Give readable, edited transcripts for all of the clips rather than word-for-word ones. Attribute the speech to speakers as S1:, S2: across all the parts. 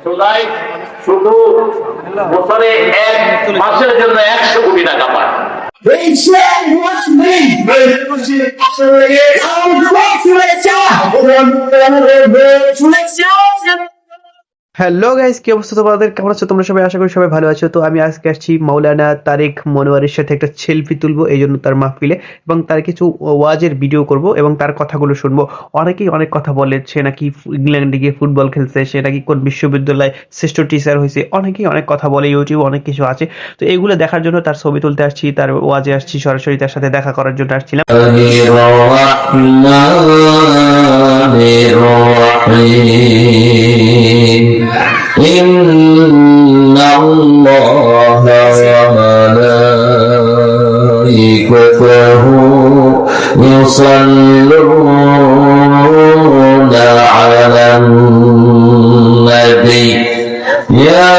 S1: খোদাই শুধু বছরে এক মাসের জন্য 100 কোটি টাকা পায়।
S2: হ্যালো গাইস, কি অবস্থা তোমাদের? কেমন আছো তোমরা সবাই? আশা করি সবাই ভালো আছো। তো আমি আজকে আসছি মাওলানা তারেক মনোয়ারের সাথে একটা সেলফি তুলবো, এই জন্য তার মাহফিলে, এবং তার কিছু ওয়াজের ভিডিও করব এবং তার কথাগুলো শুনবো। অনেকেই অনেক কথা বলে, সে নাকি ইংল্যান্ডে গিয়ে ফুটবল খেলছে, সে নাকি কোন বিশ্ববিদ্যালয়ে শ্রেষ্ঠ টিচার হয়েছে, অনেকেই অনেক কথা বলে, ইউটিউবে অনেক কিছু আছে। তো এগুলো দেখার জন্য তার ছবি তুলতে আসছি, তার ওয়াজে আসছি, সরাসরি তার সাথে দেখা করার জন্য আসছিলাম।
S3: إن الله وملائكته يصلون على النبي يا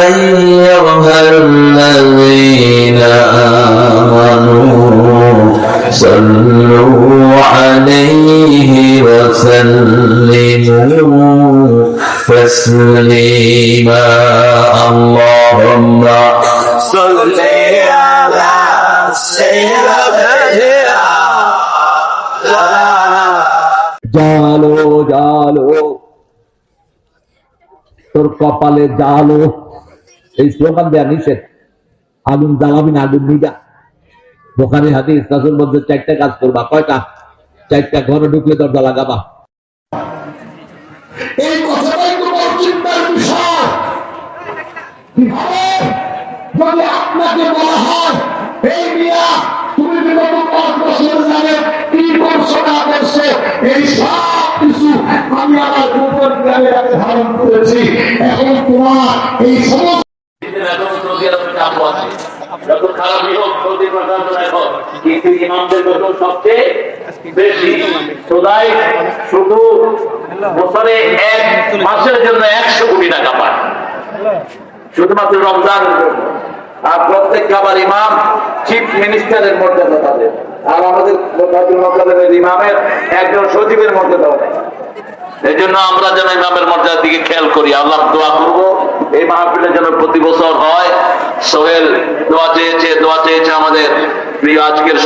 S3: أيها الذين آمنوا صلوا عليه وسلموا تسليما اللهم صل على سيدنا
S4: জালো জালো তোর কপালে জালো, এই স্লোগান দেয়া নিষেধ। আগুন জ্বালাবি না, আগুন নিগা। বুখারী হাদিস, রাসূল বলেছেন 4টা কাজ করবা। কয়টা? 4টা। ঘরে ঢুকলে দরজা লাগাবা। এই কথাটাই তো বড় চিন্তার বিষয়। যদি আপনাকে বলা হয়, এই মিয়া তুমি বিগত 5 বছর যাবে কি করছো না করছো, এই সব কিছু আমি আমার উপর গ্রামে ধারণ করেছি, এখন তোমার এই সমস্ত
S1: যত খারাপই হোক ক্ষতি প্রকাশ এখন, কিন্তু ইমামদের বেতন সবচেয়ে বেশি। খোদাই শুধু বছরে এক মাসের জন্য 100 কোটি টাকা পায়, শুধুমাত্র রমজানের জন্য। আর প্রত্যেক খাবার ইমাম চিফ মিনিস্টারের মর্যাদা তাদের, আর আমাদের ইমামের একজন সচিবের মর্যাদা নেই। এই জন্য আমরা যেন ইমামের মর্যাদার দিকে খেয়াল করি। আল্লাহ দোয়া করবো এই মাহফিলের যেন প্রতি বছর হয়। সোহেল দোয়া চেয়েছে আমাদের প্রিয় আজকের